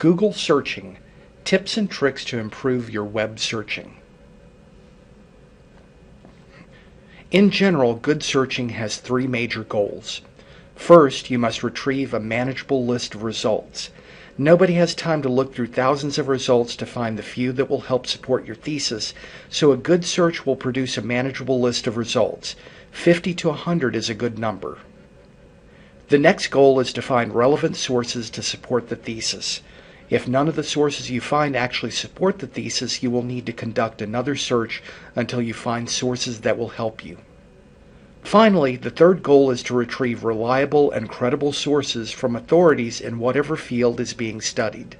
Google searching, tips and tricks to improve your web searching. In general, good searching has three major goals. First, you must retrieve a manageable list of results. Nobody has time to look through thousands of results to find the few that will help support your thesis, so a good search will produce a manageable list of results. 50 to 100 is a good number. The next goal is to find relevant sources to support the thesis. If none of the sources you find actually support the thesis, you will need to conduct another search until you find sources that will help you. Finally, the third goal is to retrieve reliable and credible sources from authorities in whatever field is being studied.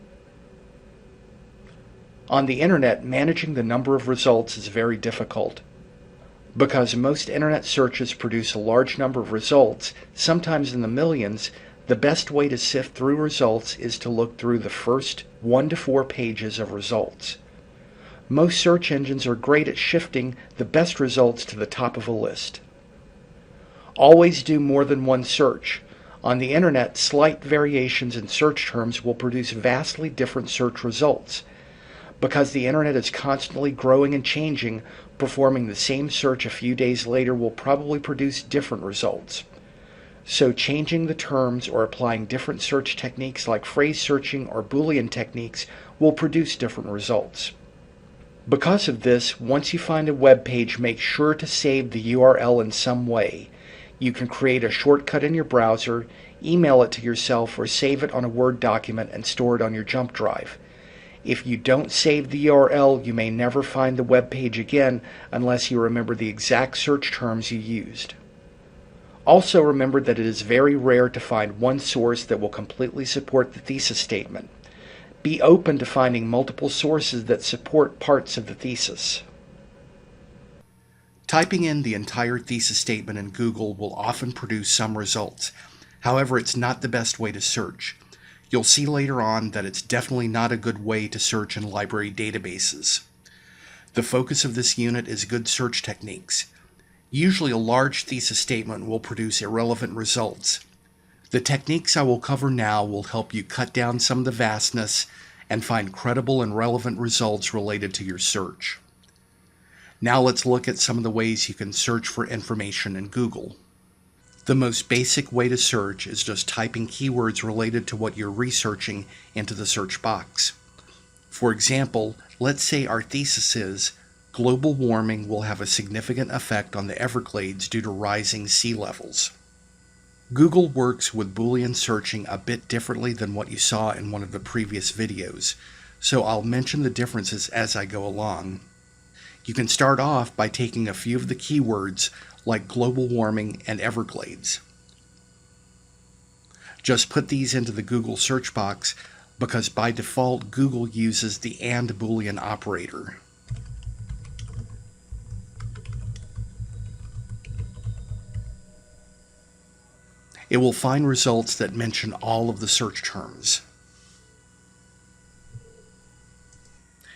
On the internet, managing the number of results is very difficult. Because most internet searches produce a large number of results, sometimes in the millions, the best way to sift through results is to look through the first 1 to 4 pages of results. Most search engines are great at shifting the best results to the top of a list. Always do more than one search. On the internet, slight variations in search terms will produce vastly different search results. Because the internet is constantly growing and changing, performing the same search a few days later will probably produce different results. So changing the terms or applying different search techniques like phrase searching or Boolean techniques will produce different results. Because of this, once you find a web page, make sure to save the URL in some way. You can create a shortcut in your browser, email it to yourself, or save it on a Word document and store it on your jump drive. If you don't save the URL, you may never find the web page again unless you remember the exact search terms you used. Also remember that it is very rare to find one source that will completely support the thesis statement. Be open to finding multiple sources that support parts of the thesis. Typing in the entire thesis statement in Google will often produce some results. However, it's not the best way to search. You'll see later on that it's definitely not a good way to search in library databases. The focus of this unit is good search techniques. Usually a large thesis statement will produce irrelevant results. The techniques I will cover now will help you cut down some of the vastness and find credible and relevant results related to your search. Now let's look at some of the ways you can search for information in Google. The most basic way to search is just typing keywords related to what you're researching into the search box. For example, let's say our thesis is global warming will have a significant effect on the Everglades due to rising sea levels. Google works with Boolean searching a bit differently than what you saw in one of the previous videos, so I'll mention the differences as I go along. You can start off by taking a few of the keywords like global warming and Everglades. Just put these into the Google search box because by default Google uses the AND Boolean operator. It will find results that mention all of the search terms.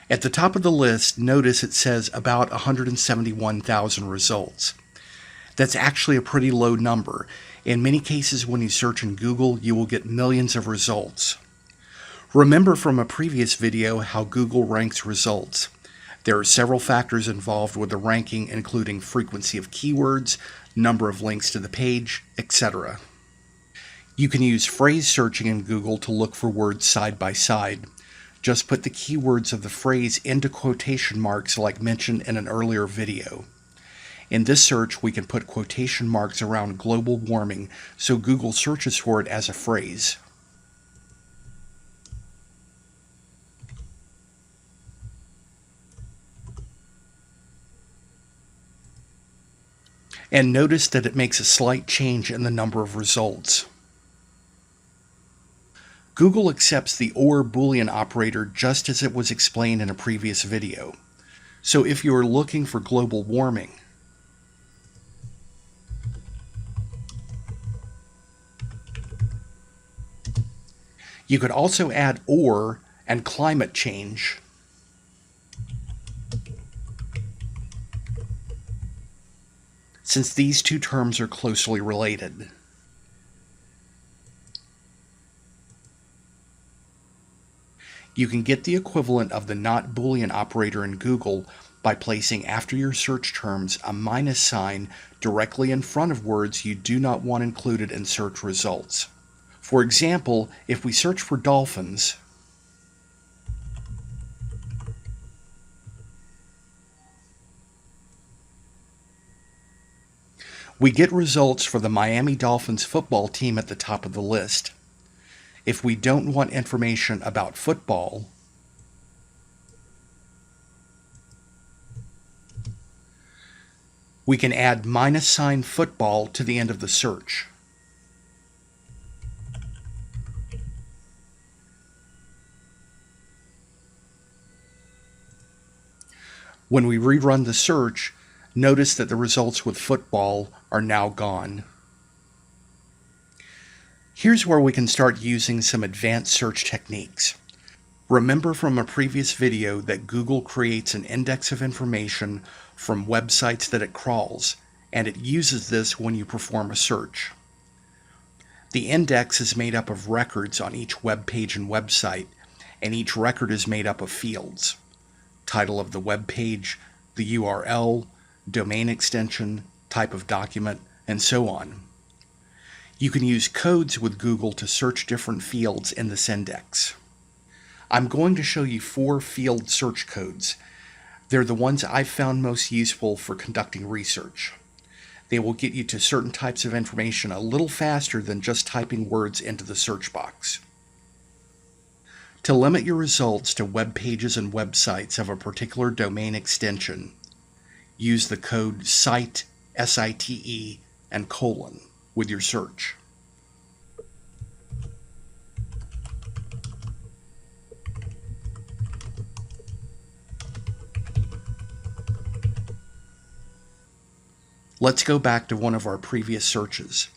At the top of the list, notice it says about 171,000 results. That's actually a pretty low number. In many cases, when you search in Google, you will get millions of results. Remember from a previous video how Google ranks results. There are several factors involved with the ranking, including frequency of keywords, number of links to the page, etc. You can use phrase searching in Google to look for words side by side. Just put the keywords of the phrase into quotation marks like mentioned in an earlier video. In this search, we can put quotation marks around global warming so Google searches for it as a phrase. And notice that it makes a slight change in the number of results. Google accepts the OR Boolean operator just as it was explained in a previous video. So if you are looking for global warming, you could also add OR and climate change. Since these two terms are closely related. You can get the equivalent of the not Boolean operator in Google by placing after your search terms a minus sign directly in front of words you do not want included in search results. For example, if we search for dolphins, we get results for the Miami Dolphins football team at the top of the list. If we don't want information about football, we can add minus sign football to the end of the search. When we rerun the search, notice that the results with football are now gone. Here's where we can start using some advanced search techniques. Remember from a previous video that Google creates an index of information from websites that it crawls, and it uses this when you perform a search. The index is made up of records on each web page and website, and each record is made up of fields: title of the web page, the URL, domain extension, type of document, and so on. You can use codes with Google to search different fields in this index. I'm going to show you 4 field search codes. They're the ones I've found most useful for conducting research. They will get you to certain types of information a little faster than just typing words into the search box. To limit your results to web pages and websites of a particular domain extension, use the code SITE, S-I-T-E, and colon with your search. Let's go back to one of our previous searches.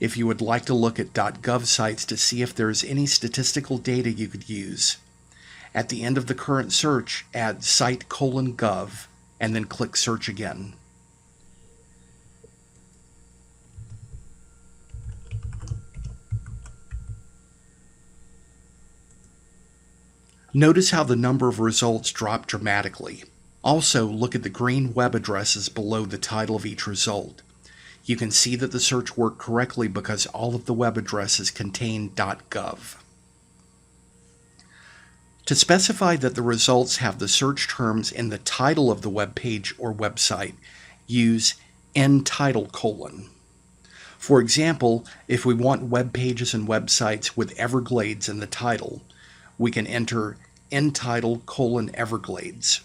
If you would like to look at .gov sites to see if there is any statistical data you could use, at the end of the current search, add site:/gov and then click search again. Notice how the number of results dropped dramatically. Also, look at the green web addresses below the title of each result. You can see that the search worked correctly because all of the web addresses contain .gov. To specify that the results have the search terms in the title of the web page or website, use ntitle:. For example, if we want web pages and websites with Everglades in the title, we can enter ntitle:/Everglades.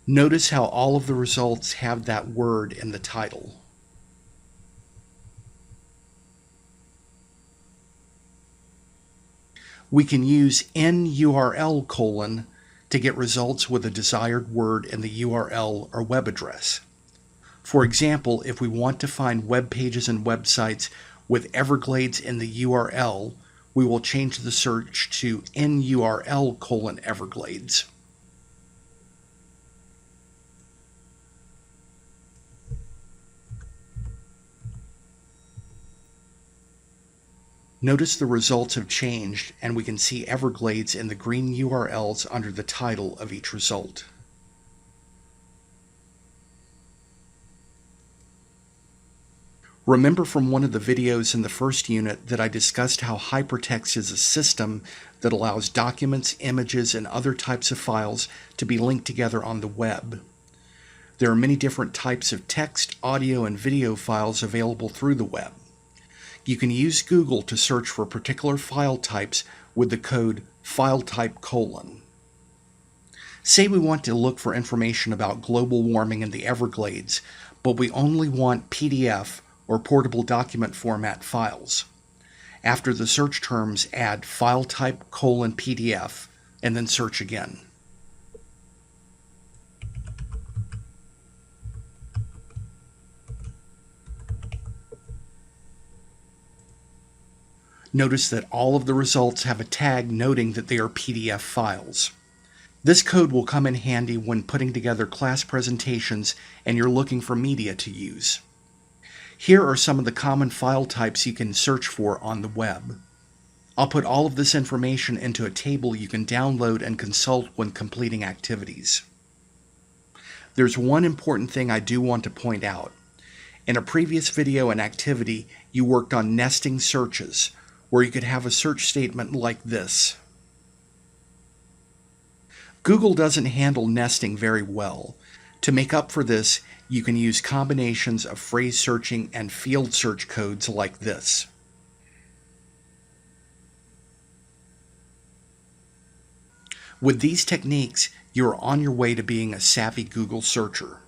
Notice how all of the results have that word in the title. We can use nurl:/ to get results with a desired word in the URL or web address. For example, if we want to find web pages and websites with Everglades in the URL, we will change the search to nurl:/Everglades. Notice the results have changed, and we can see Everglades in the green URLs under the title of each result. Remember from one of the videos in the first unit that I discussed how hypertext is a system that allows documents, images, and other types of files to be linked together on the web. There are many different types of text, audio, and video files available through the web. You can use Google to search for particular file types with the code filetype:. Say we want to look for information about global warming in the Everglades, but we only want PDF or portable document format files. After the search terms, add filetype:/PDF and then search again. Notice that all of the results have a tag noting that they are PDF files. This code will come in handy when putting together class presentations and you're looking for media to use. Here are some of the common file types you can search for on the web. I'll put all of this information into a table you can download and consult when completing activities. There's one important thing I do want to point out. In a previous video and activity, you worked on nesting searches, where you could have a search statement like this. Google doesn't handle nesting very well. To make up for this, you can use combinations of phrase searching and field search codes like this. With these techniques, you are on your way to being a savvy Google searcher.